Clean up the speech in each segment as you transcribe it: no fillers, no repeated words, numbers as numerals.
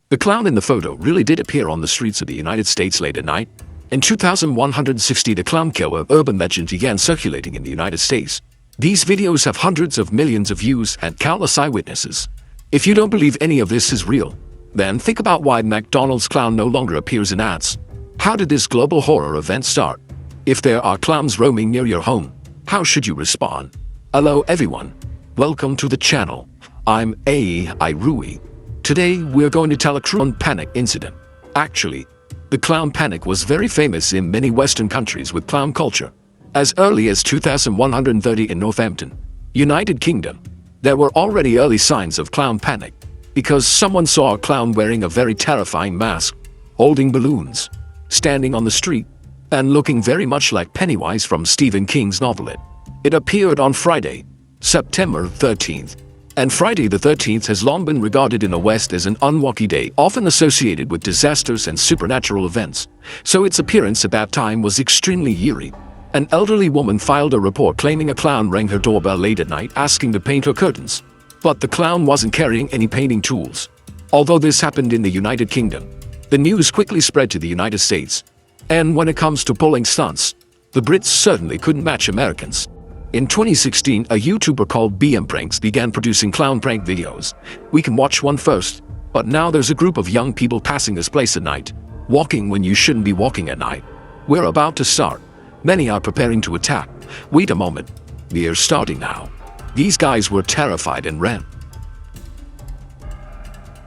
The clown in the photo really did appear on the streets of the United States late at night. In 2160, the clown killer urban legend began circulating in the United States. These videos have hundreds of millions of views and countless eyewitnesses. If you don't believe any of this is real, then think about why McDonald's clown no longer appears in ads. How did this global horror event start? If there are clowns roaming near your home, how should you respond? Hello everyone, welcome to the channel. I'm Irui. Today we're going to tell a clown panic incident. Actually, the clown panic was very famous in many Western countries with clown culture. As early as 2130 in Northampton, United Kingdom, there were already early signs of clown panic because someone saw a clown wearing a very terrifying mask, holding balloons, standing on the street, and looking very much like Pennywise from Stephen King's novel It. It appeared on Friday, September 13th. And Friday the 13th has long been regarded in the West as an unlucky day, often associated with disasters and supernatural events. So its appearance at that time was extremely eerie. An elderly woman filed a report claiming a clown rang her doorbell late at night asking to paint her curtains. But the clown wasn't carrying any painting tools. Although this happened in the United Kingdom, the news quickly spread to the United States. And when it comes to pulling stunts, the Brits certainly couldn't match Americans. In 2016, a YouTuber called BM Pranks began producing clown prank videos. We can watch one first, but now there's a group of young people passing this place at night, walking when you shouldn't be walking at night. We're about to start. Many are preparing to attack. Wait a moment. We're starting now. These guys were terrified and ran.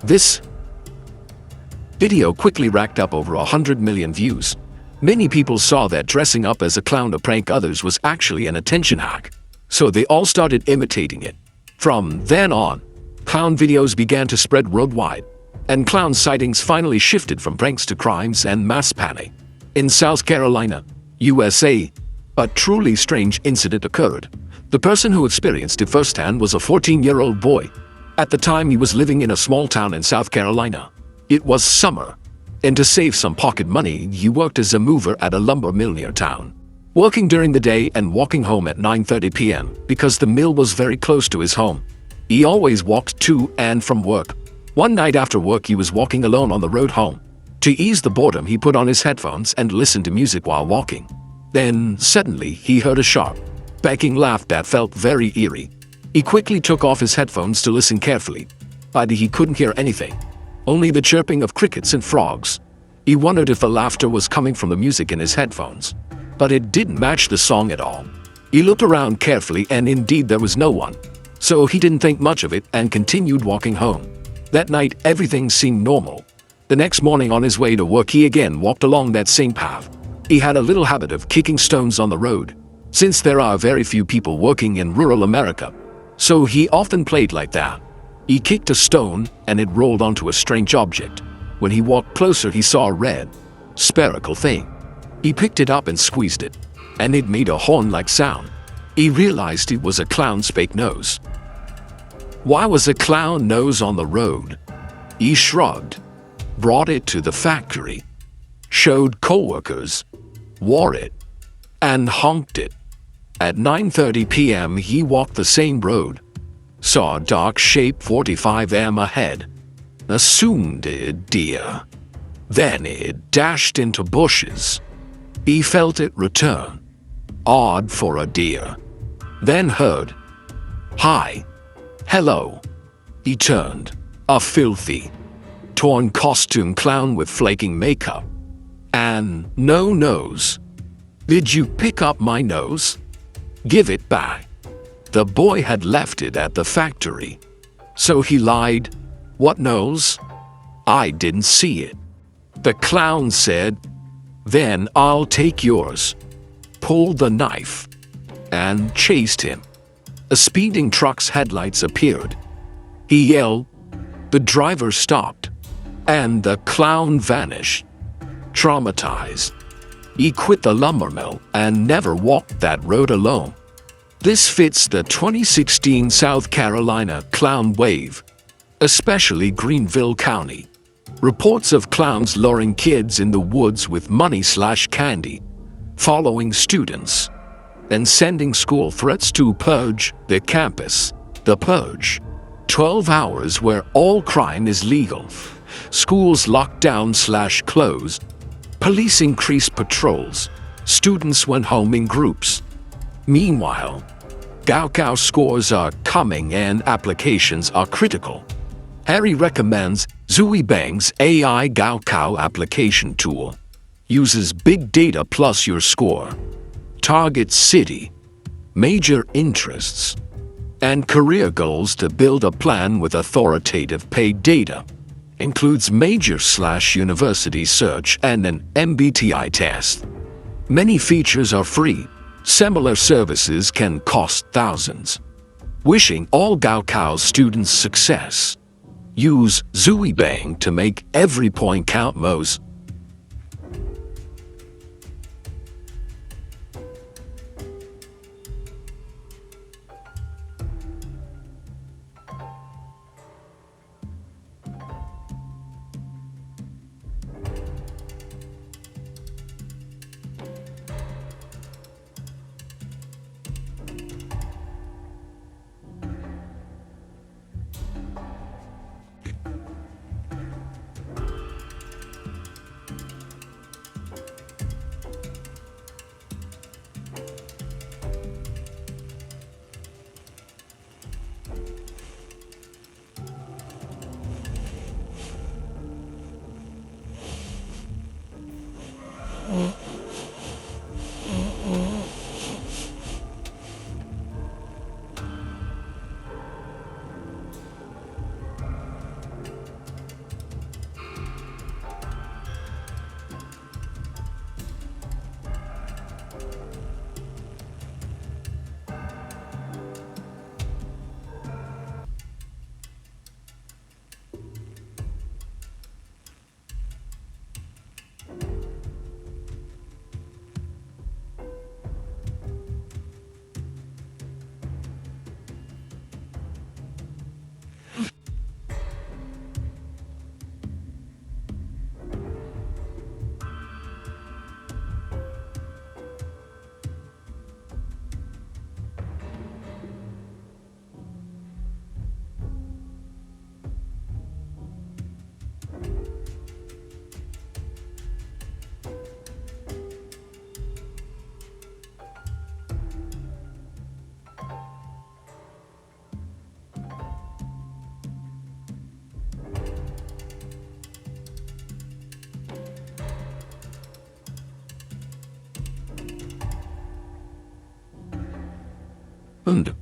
This video quickly racked up over 100 million views. Many people saw that dressing up as a clown to prank others was actually an attention hack, so they all started imitating it. From then on, clown videos began to spread worldwide, and clown sightings finally shifted from pranks to crimes and mass panic. In South Carolina, USA, a truly strange incident occurred. The person who experienced it firsthand was a 14-year-old boy. At the time, he was living in a small town in South Carolina. It was summer, and to save some pocket money, he worked as a mover at a lumber mill near town, working during the day and walking home at 9:30 p.m. because the mill was very close to his home. He always walked to and from work. One night after work, he was walking alone on the road home. To ease the boredom, he put on his headphones and listened to music while walking. Then, suddenly, he heard a sharp, becking laugh that felt very eerie. He quickly took off his headphones to listen carefully, but he couldn't hear anything. Only the chirping of crickets and frogs. He wondered if the laughter was coming from the music in his headphones, but it didn't match the song at all. He looked around carefully and indeed there was no one, so he didn't think much of it and continued walking home. That night everything seemed normal. The next morning on his way to work he again walked along that same path. He had a little habit of kicking stones on the road, since there are very few people working in rural America, so he often played like that. He kicked a stone and it rolled onto a strange object. When he walked closer he saw a red, spherical thing. He picked it up and squeezed it, and it made a horn-like sound. He realized it was a clown's fake nose. Why was a clown nose on the road? He shrugged, brought it to the factory, showed coworkers, wore it, and honked it. At 9:30 p.m. he walked the same road, saw a dark shape 45 m ahead, assumed a deer. Then it dashed into bushes. He felt it return, odd for a deer. Then heard, "Hi, hello." He turned, a filthy, torn costume clown with flaking makeup and no nose. "Did you pick up my nose? Give it back." The boy had left it at the factory. So he lied. "What nose? I didn't see it." The clown said, "Then I'll take yours," pulled the knife, and chased him. A speeding truck's headlights appeared. He yelled. The driver stopped, and the clown vanished. Traumatized, he quit the lumber mill and never walked that road alone. This fits the 2016 South Carolina clown wave, especially Greenville County. Reports of clowns luring kids in the woods with money/candy, following students, and sending school threats to purge the campus. The Purge, 12 hours where all crime is legal. Schools locked down/closed. Police increased patrols. Students went home in groups. Meanwhile, Gaokao scores are coming and applications are critical. Harry recommends Zui Bang's AI Gaokao application tool. Uses big data plus your score. Targets city, major interests, and career goals to build a plan with authoritative paid data. Includes major/university search and an MBTI test. Many features are free. Similar services can cost thousands. Wishing all Gaokao students success. Use Zui Bang to make every point count most. Und.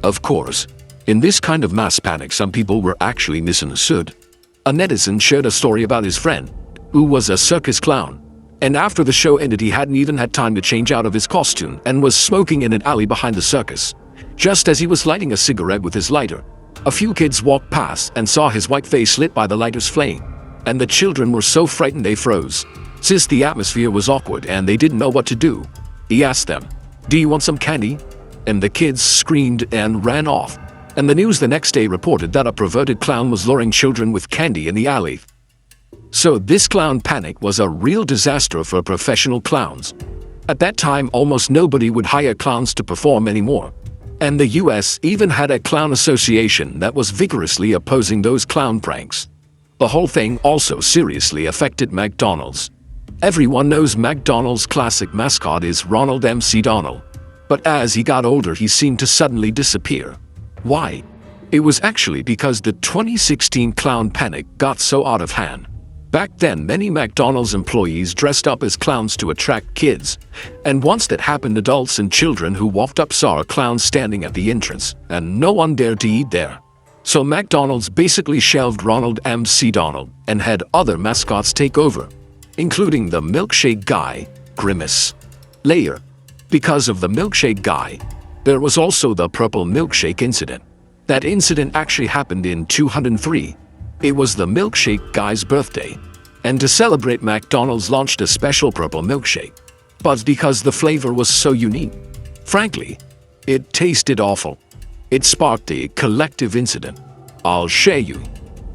Of course, in this kind of mass panic, some people were actually misunderstood. A netizen shared a story about his friend, who was a circus clown, and after the show ended he hadn't even had time to change out of his costume and was smoking in an alley behind the circus. Just as he was lighting a cigarette with his lighter, a few kids walked past and saw his white face lit by the lighter's flame, and the children were so frightened they froze. Since the atmosphere was awkward and they didn't know what to do, he asked them, "Do you want some candy?" And the kids screamed and ran off. And the news the next day reported that a perverted clown was luring children with candy in the alley. So this clown panic was a real disaster for professional clowns. At that time, almost nobody would hire clowns to perform anymore. And the US even had a clown association that was vigorously opposing those clown pranks. The whole thing also seriously affected McDonald's. Everyone knows McDonald's classic mascot is Ronald McDonald. But as he got older, he seemed to suddenly disappear. Why? It was actually because the 2016 clown panic got so out of hand. Back then, many McDonald's employees dressed up as clowns to attract kids. And once that happened, adults and children who walked up saw a clown standing at the entrance, and no one dared to eat there. So McDonald's basically shelved Ronald McDonald and had other mascots take over, including the milkshake guy, Grimace. Later, because of the milkshake guy, there was also the purple milkshake incident. That incident actually happened in 2003. It was the milkshake guy's birthday, and to celebrate, McDonald's launched a special purple milkshake. But because the flavor was so unique, frankly, it tasted awful. It sparked a collective incident. "I'll share you.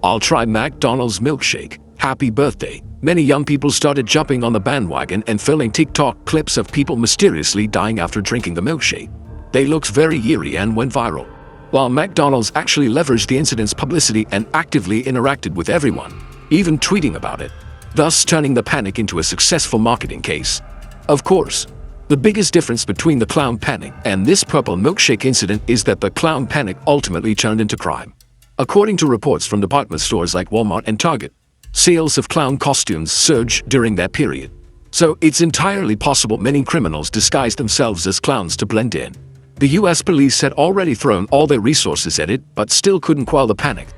I'll try McDonald's milkshake. Happy birthday, Many young people started jumping on the bandwagon and filming TikTok clips of people mysteriously dying after drinking the milkshake. They looked very eerie and went viral. While McDonald's actually leveraged the incident's publicity and actively interacted with everyone, even tweeting about it, thus turning the panic into a successful marketing case. Of course, the biggest difference between the clown panic and this purple milkshake incident is that the clown panic ultimately turned into crime. According to reports from department stores like Walmart and Target, sales of clown costumes surged during that period. So it's entirely possible many criminals disguised themselves as clowns to blend in. The US police had already thrown all their resources at it, but still couldn't quell the panic.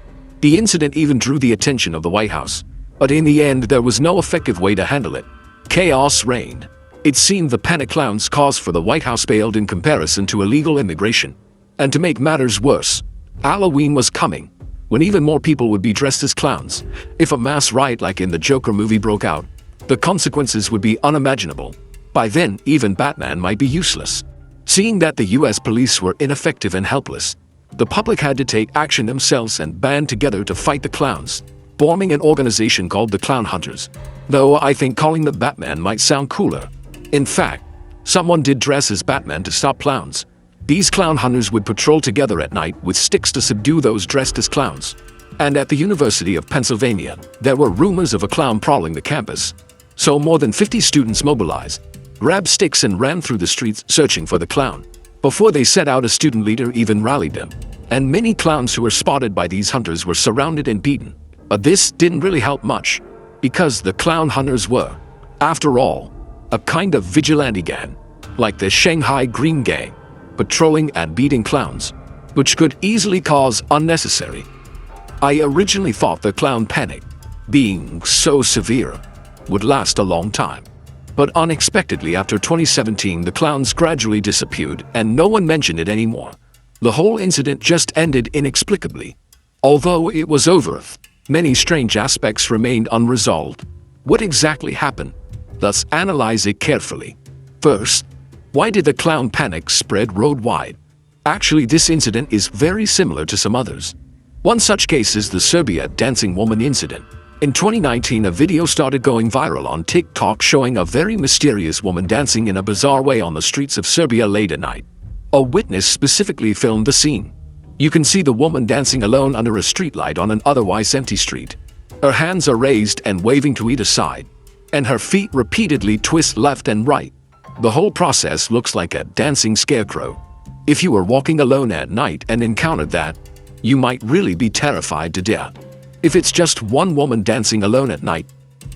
The incident even drew the attention of the White House. But in the end, there was no effective way to handle it. Chaos reigned. It seemed the panic clown's cause for the White House paled in comparison to illegal immigration. And to make matters worse, Halloween was coming, when even more people would be dressed as clowns. If a mass riot like in the Joker movie broke out, the consequences would be unimaginable. By then, even Batman might be useless. Seeing that the US police were ineffective and helpless, the public had to take action themselves and band together to fight the clowns, forming an organization called the Clown Hunters. Though I think calling them Batman might sound cooler. In fact, someone did dress as Batman to stop clowns. These clown hunters would patrol together at night with sticks to subdue those dressed as clowns. And at the University of Pennsylvania, there were rumors of a clown prowling the campus. So more than 50 students mobilized, grabbed sticks and ran through the streets searching for the clown. Before they set out, a student leader even rallied them. And many clowns who were spotted by these hunters were surrounded and beaten. But this didn't really help much, because the clown hunters were, after all, a kind of vigilante gang, like the Shanghai Green Gang, patrolling and beating clowns, which could easily cause unnecessary. I originally thought the clown panic, being so severe, would last a long time. But unexpectedly after 2017, the clowns gradually disappeared and no one mentioned it anymore. The whole incident just ended inexplicably. Although it was over, many strange aspects remained unresolved. What exactly happened? Let's analyze it carefully. First, why did the clown panic spread worldwide? Actually, this incident is very similar to some others. One such case is the Serbia dancing woman incident. In 2019, a video started going viral on TikTok showing a very mysterious woman dancing in a bizarre way on the streets of Serbia late at night. A witness specifically filmed the scene. You can see the woman dancing alone under a streetlight on an otherwise empty street. Her hands are raised and waving to either side, and her feet repeatedly twist left and right. The whole process looks like a dancing scarecrow. If you were walking alone at night and encountered that, you might really be terrified to death. If it's just one woman dancing alone at night,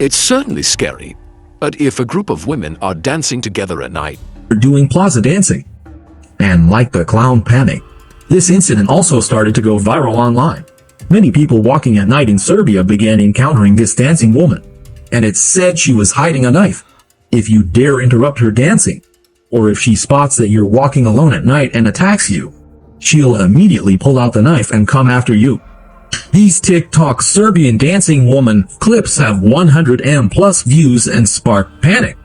it's certainly scary. But if a group of women are dancing together at night, they're doing plaza dancing. And like the clown panic, this incident also started to go viral online. Many people walking at night in Serbia began encountering this dancing woman, and it's said she was hiding a knife. If you dare interrupt her dancing, or if she spots that you're walking alone at night and attacks you, she'll immediately pull out the knife and come after you. These TikTok Serbian dancing woman clips have 100M plus views and spark panic.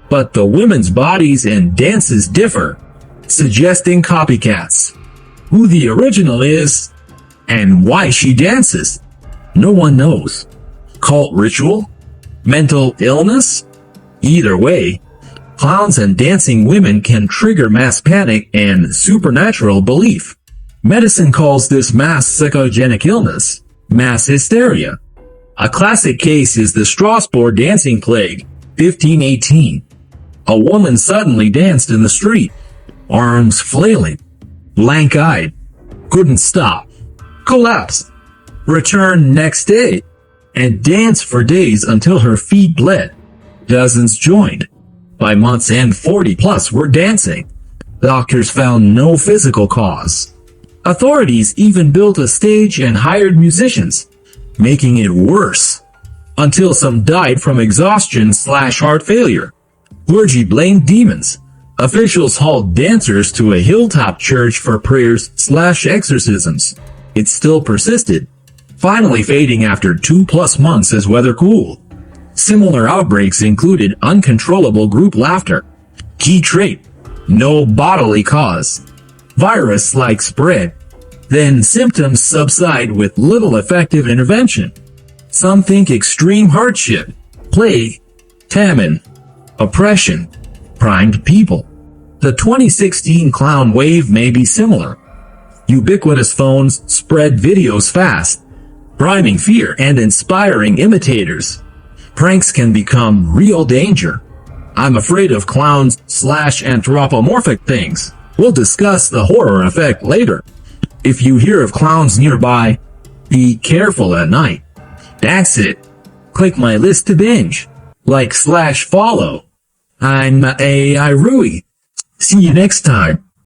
But the women's bodies and dances differ, suggesting copycats. Who the original is, and why she dances, no one knows. Cult ritual? Mental illness? Either way, clowns and dancing women can trigger mass panic and supernatural belief. Medicine calls this mass psychogenic illness, mass hysteria. A classic case is the Strasbourg dancing plague, 1518. A woman suddenly danced in the street, arms flailing, blank-eyed, couldn't stop, collapsed, returned next day, and danced for days until her feet bled. Dozens joined. By month's end, 40 plus were dancing. Doctors found no physical cause. Authorities even built a stage and hired musicians, making it worse, until some died from exhaustion/heart failure. Clergy blamed demons. Officials hauled dancers to a hilltop church for prayers/exorcisms. It still persisted, finally fading after 2+ months as weather cooled. Similar outbreaks included uncontrollable group laughter. Key trait: no bodily cause. Virus-like spread. Then symptoms subside with little effective intervention. Some think extreme hardship, plague, famine, oppression, primed people. The 2016 clown wave may be similar. Ubiquitous phones spread videos fast, priming fear and inspiring imitators. Pranks can become real danger. I'm afraid of clowns/anthropomorphic things. We'll discuss the horror effect later. If you hear of clowns nearby, be careful at night. That's it. Click my list to binge. Like/follow. I'm Rui. See you next time.